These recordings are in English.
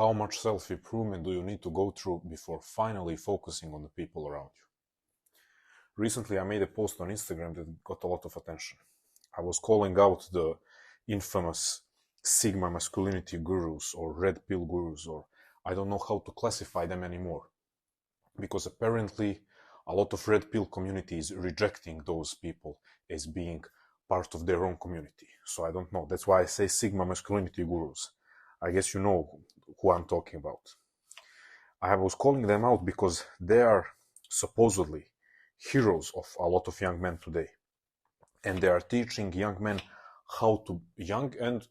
How much self-improvement do you need to go through before finally focusing on the people around you? Recently, I made a post on Instagram that got a lot of attention. I was calling out the infamous Sigma masculinity gurus or red pill gurus, or I don't know how to classify them anymore. Because apparently a lot of red pill community is rejecting those people as being part of their own community. So I don't know. That's why I say Sigma masculinity gurus. I guess you know who I'm talking about. I was calling them out because they are supposedly heroes of a lot of young men today. And they are teaching young men young and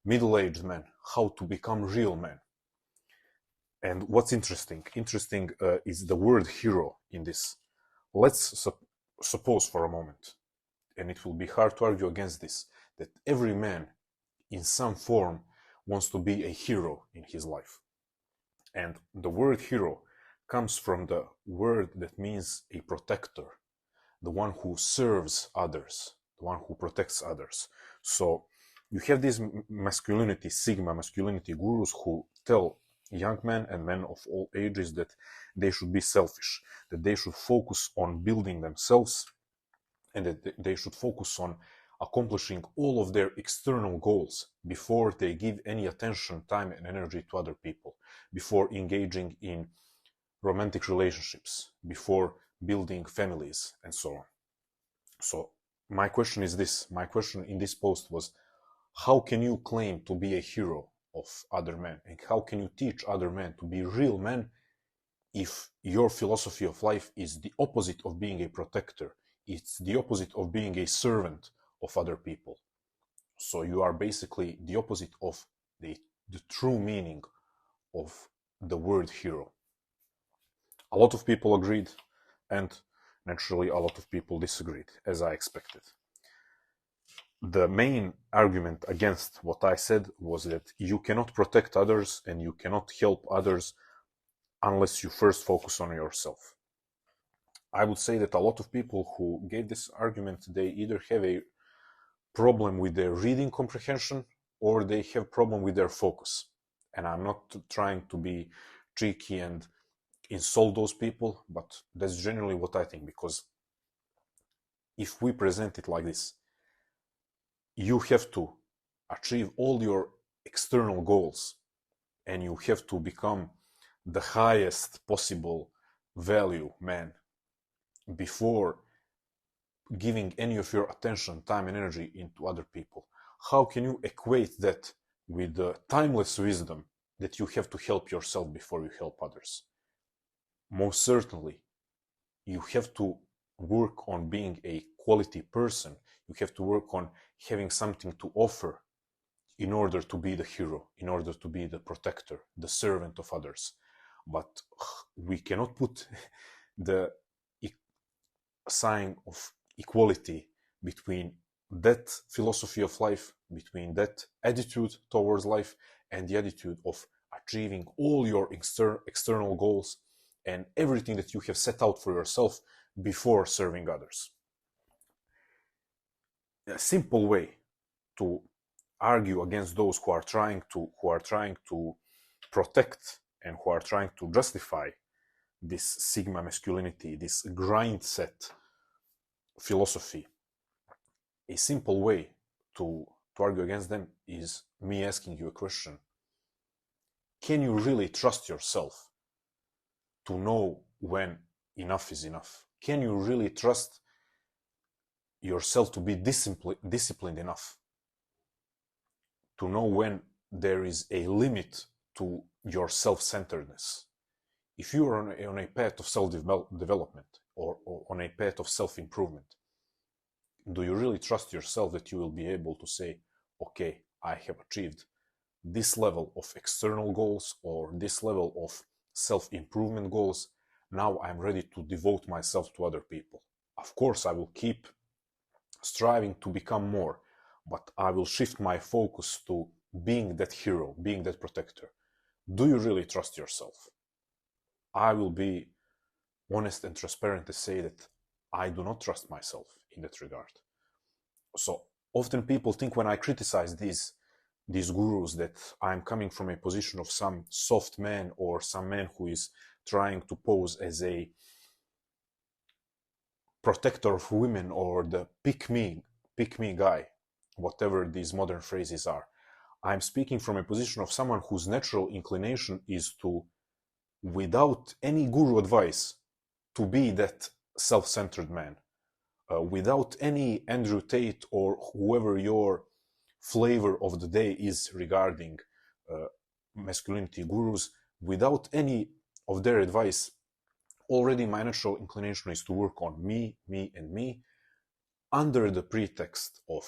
middle-aged men, how to become real men. And what's interesting is the word hero in this. Let's suppose for a moment, and it will be hard to argue against this, that every man in some form wants to be a hero in his life. And the word hero comes from the word that means a protector, the one who serves others, the one who protects others. So you have these masculinity, Sigma masculinity gurus who tell young men and men of all ages that they should be selfish, that they should focus on building themselves, and that they should focus on accomplishing all of their external goals before they give any attention, time, and energy to other people, before engaging in romantic relationships, before building families, and so on. So my question is this. My question in this post was, how can you claim to be a hero of other men? And how can you teach other men to be real men if your philosophy of life is the opposite of being a protector? It's the opposite of being a servant of other people. So you are basically the opposite of the true meaning of the word hero. A lot of people agreed, and naturally a lot of people disagreed, as I expected. The main argument against what I said was that you cannot protect others and you cannot help others unless you first focus on yourself. I would say that a lot of people who gave this argument, they either have a problem with their reading comprehension or they have problem with their focus. And I'm not trying to be cheeky and insult those people, but that's generally what I think, because if we present it like this, you have to achieve all your external goals and you have to become the highest possible value man before giving any of your attention, time, and energy into other people. How can you equate that with the timeless wisdom that you have to help yourself before you help others? Most certainly, you have to work on being a quality person. You have to work on having something to offer in order to be the hero, in order to be the protector, the servant of others. But we cannot put the sign of equality between that philosophy of life, between that attitude towards life, and the attitude of achieving all your external goals and everything that you have set out for yourself before serving others. A simple way to argue against those who are trying to protect and who are trying to justify this Sigma masculinity, this grind set philosophy, a simple way to argue against them is me asking you a question. Can you really trust yourself to know when enough is enough? Can you really trust yourself to be disciplined enough to know when there is a limit to your self-centeredness? If you are on a path of self-development or on a path of self-improvement, do you really trust yourself that you will be able to say, okay, I have achieved this level of external goals or this level of self-improvement goals, now I'm ready to devote myself to other people. Of course, I will keep striving to become more, but I will shift my focus to being that hero, being that protector. Do you really trust yourself? I will be honest and transparent to say that I do not trust myself in that regard. So often people think when I criticize these these gurus, that I'm coming from a position of some soft man or some man who is trying to pose as a protector of women or the pick me guy, whatever these modern phrases are. I'm speaking from a position of someone whose natural inclination is to, without any guru advice, to be that self-centered man. Without any Andrew Tate or whoever your flavor of the day is regarding masculinity gurus, without any of their advice, already my natural inclination is to work on me, and me, under the pretext of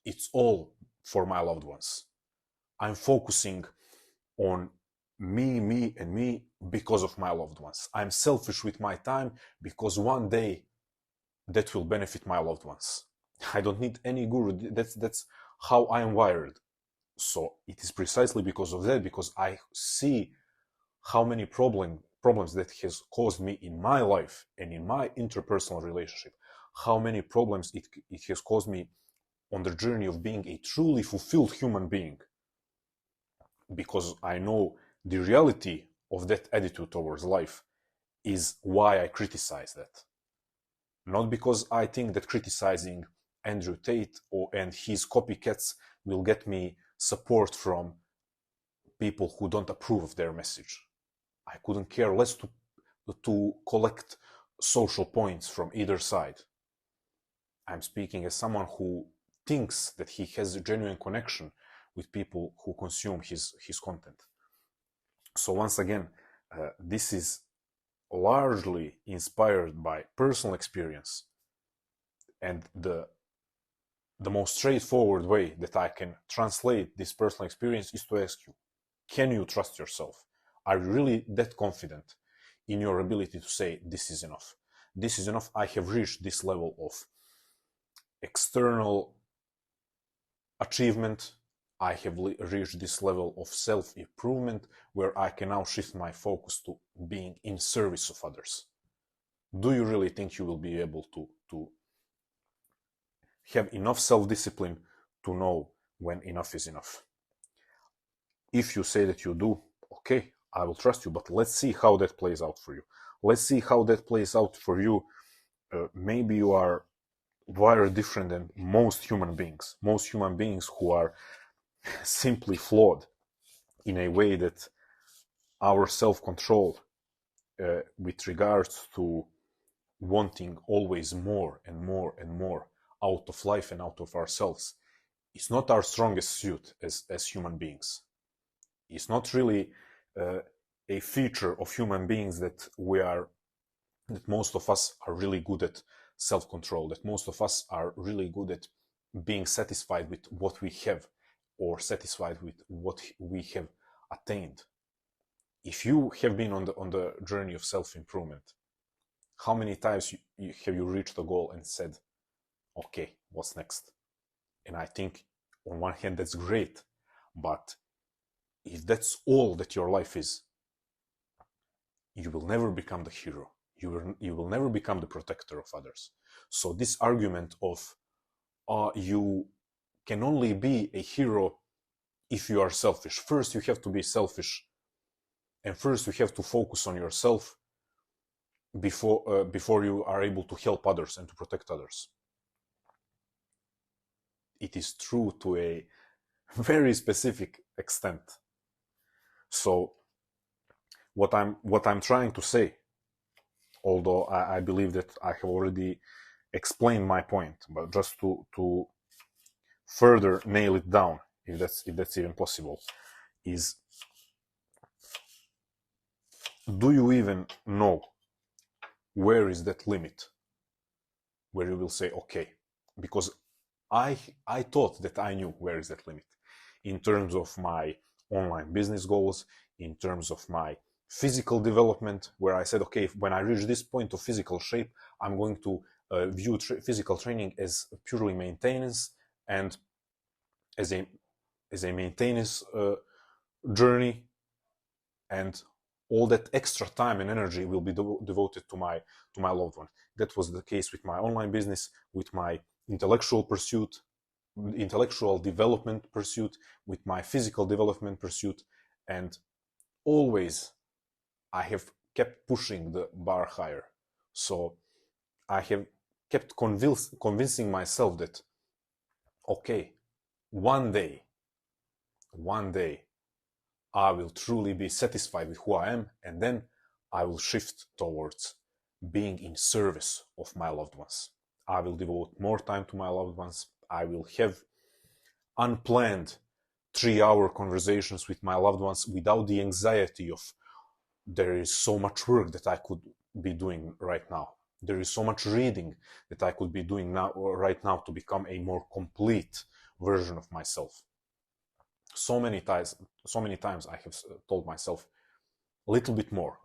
it's all for my loved ones. I'm focusing on me, and me because of my loved ones. I'm selfish with my time because one day that will benefit my loved ones. I don't need any guru. That's how I am wired. So it is precisely because of that, because I see how many problems that has caused me in my life and in my interpersonal relationship, how many problems it has caused me on the journey of being a truly fulfilled human being. Because I know the reality of that attitude towards life is why I criticize that. Not because I think that criticizing Andrew Tate and his copycats will get me support from people who don't approve of their message. I couldn't care less to collect social points from either side. I'm speaking as someone who thinks that he has a genuine connection with people who consume his content. So once again, this is largely inspired by personal experience, and the most straightforward way that I can translate this personal experience is to ask you, can you trust yourself? Are you really that confident in your ability to say, this is enough? This is enough. I have reached this level of external achievement. I have reached this level of self-improvement where I can now shift my focus to being in service of others. Do you really think you will be able to have enough self-discipline to know when enough is enough? If you say that you do, okay, I will trust you, but let's see how that plays out for you. Let's see how that plays out for you. Maybe you are wired different than most human beings. Most human beings who are simply flawed in a way that our self-control with regards to wanting always more and more and more out of life and out of ourselves is not our strongest suit as human beings. It's not really a feature of human beings that most of us are really good at self-control, that most of us are really good at being satisfied with what we have or satisfied with what we have attained. If you have been on the journey of self-improvement, how many times have you reached a goal and said, okay, what's next? And I think on one hand that's great, but if that's all that your life is, you will never become the hero. You will never become the protector of others. So this argument of you can only be a hero if you are selfish. First you have to be selfish, and first you have to focus on yourself before you are able to help others and to protect others. It is true to a very specific extent. So what I'm trying to say, although I believe that I have already explained my point, but just to further nail it down, if that's even possible, is, do you even know where is that limit where you will say, okay? Because I thought that I knew where is that limit in terms of my online business goals, in terms of my physical development, where I said, okay, when I reach this point of physical shape, I'm going to view physical training as purely maintenance and as a maintenance journey, and all that extra time and energy will be devoted to my loved one. That was the case with my online business, with my intellectual pursuit, intellectual development pursuit, with my physical development pursuit, and always I have kept pushing the bar higher. So I have kept convincing myself that, okay, one day, I will truly be satisfied with who I am, and then I will shift towards being in service of my loved ones. I will devote more time to my loved ones. I will have unplanned 3-hour conversations with my loved ones without the anxiety of there is so much work that I could be doing right now. There is so much reading that I could be doing right now to become a more complete version of myself. So many times I have told myself, little bit more,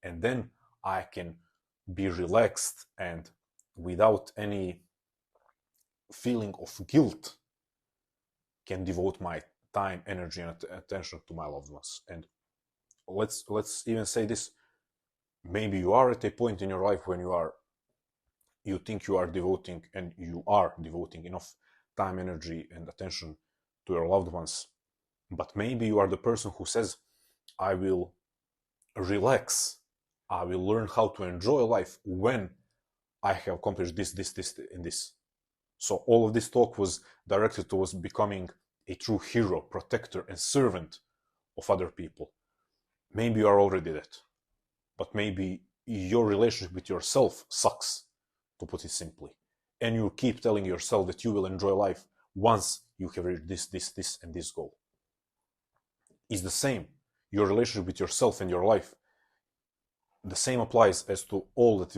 and then I can be relaxed and without any feeling of guilt can devote my time, energy, and attention to my loved ones. And let's even say this: maybe you are at a point in your life when you think you are devoting, and you are devoting enough time, energy, and attention to your loved ones, but maybe you are the person who says, I will relax, I will learn how to enjoy life when I have accomplished this, and this. So all of this talk was directed towards becoming a true hero, protector, and servant of other people. Maybe you are already that, but maybe your relationship with yourself sucks, to put it simply, and you keep telling yourself that you will enjoy life once you have reached this, and this goal. It's the same. Your relationship with yourself and your life, the same applies as to all that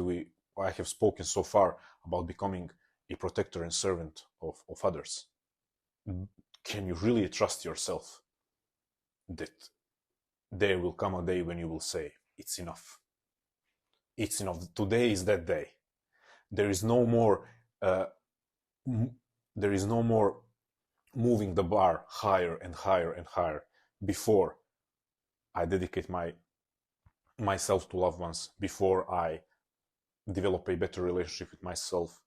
I have spoken so far about becoming a protector and servant of others. Can you really trust yourself that there will come a day when you will say, it's enough? It's enough. Today is that day. There is no more moving the bar higher and higher and higher before I dedicate myself to loved ones, before I develop a better relationship with myself,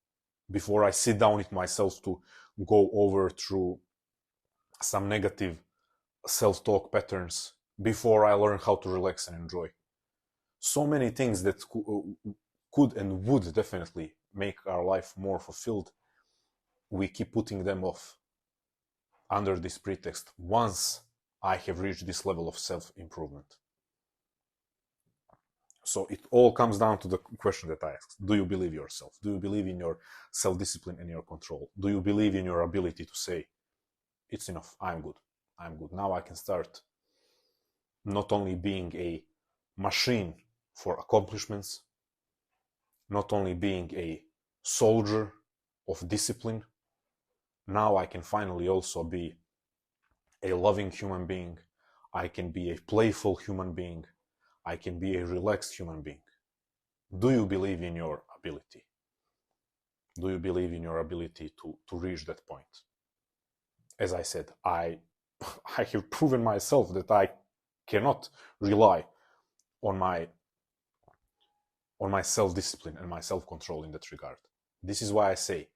before I sit down with myself to go over through some negative self-talk patterns, before I learn how to relax and enjoy. So many things that could and would definitely make our life more fulfilled, we keep putting them off under this pretext, once I have reached this level of self-improvement. So it all comes down to the question that I asked. Do you believe yourself? Do you believe in your self-discipline and your control? Do you believe in your ability to say, it's enough, I'm good. Now I can start not only being a machine for accomplishments, not only being a soldier of discipline, now I can finally also be a loving human being. I can be a playful human being. I can be a relaxed human being. Do you believe in your ability? Do you believe in your ability to reach that point? As I said, I have proven myself that I cannot rely on my self-discipline and my self-control in that regard. This is why I say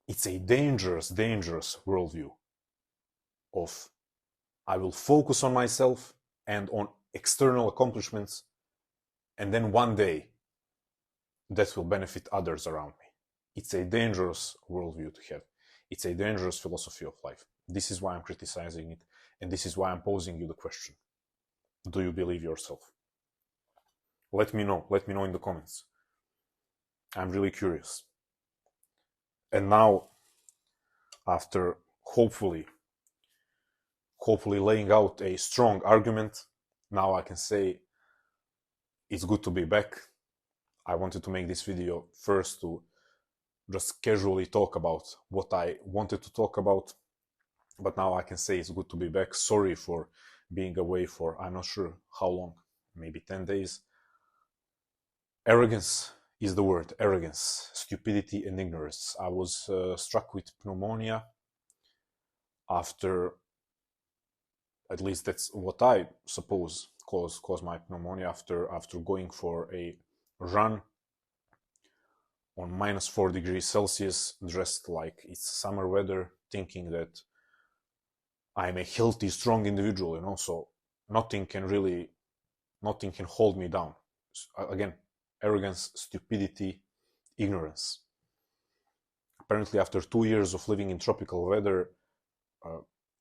it's a dangerous worldview of I will focus on myself and on external accomplishments, and then one day that will benefit others around me. It's a dangerous worldview to have. It's a dangerous philosophy of life. This is why I'm criticizing it, and this is why I'm posing you the question. Do you believe yourself? Let me know in the comments. I'm really curious. And now, after hopefully laying out a strong argument, now I can say it's good to be back. I wanted to make this video first to just casually talk about what I wanted to talk about, but now I can say it's good to be back. Sorry for being away for I'm not sure how long, maybe 10 days. Arrogance is the word. Arrogance, stupidity, and ignorance. I was struck with pneumonia after, at least that's what I suppose caused my pneumonia, after going for a run on -4 degrees Celsius, dressed like it's summer weather, thinking that I'm a healthy, strong individual, you know, so nothing can hold me down. Again, arrogance, stupidity, ignorance. Apparently, after 2 years of living in tropical weather,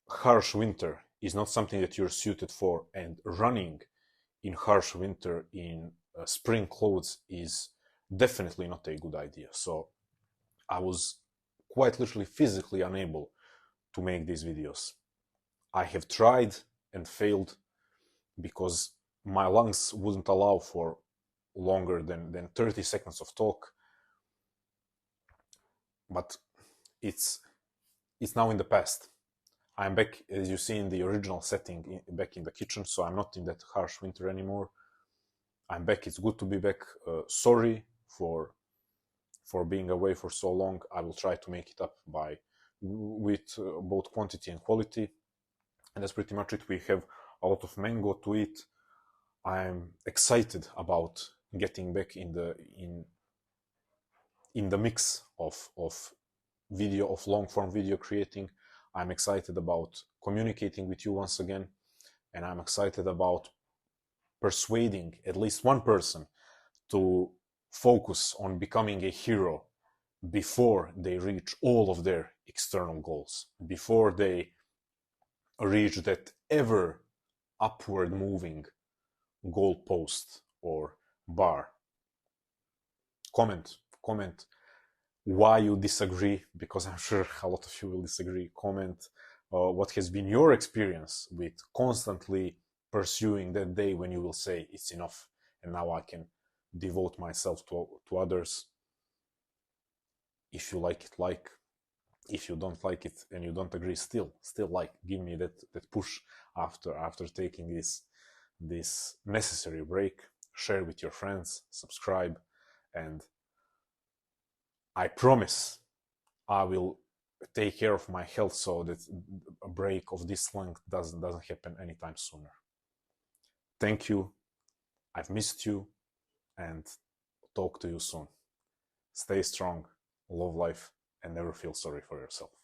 harsh winter is not something that you're suited for, and running in harsh winter in spring clothes is definitely not a good idea. So I was quite literally physically unable to make these videos. I have tried and failed because my lungs wouldn't allow for longer than 30 seconds of talk. But it's now in the past. I'm back, as you see, in the original setting, back in the kitchen, so I'm not in that harsh winter anymore. I'm back. It's good to be back. Sorry for being away for so long. I will try to make it up with both quantity and quality. And that's pretty much it. We have a lot of mango to eat. I'm excited about getting back in the mix of long form video creating. I'm excited about communicating with you once again, and I'm excited about persuading at least one person to focus on becoming a hero before they reach all of their external goals, before they reach that ever upward moving goalpost or bar. Comment why you disagree, because I'm sure a lot of you will disagree. Comment what has been your experience with constantly pursuing that day when you will say it's enough and now I can devote myself to others. If you like it, like. If you don't like it and you don't agree, still like. Give me that push after taking this necessary break. Share with your friends, subscribe, and I promise I will take care of my health so that a break of this length doesn't happen anytime sooner. Thank you. I've missed you, and talk to you soon. Stay strong, love life, and never feel sorry for yourself.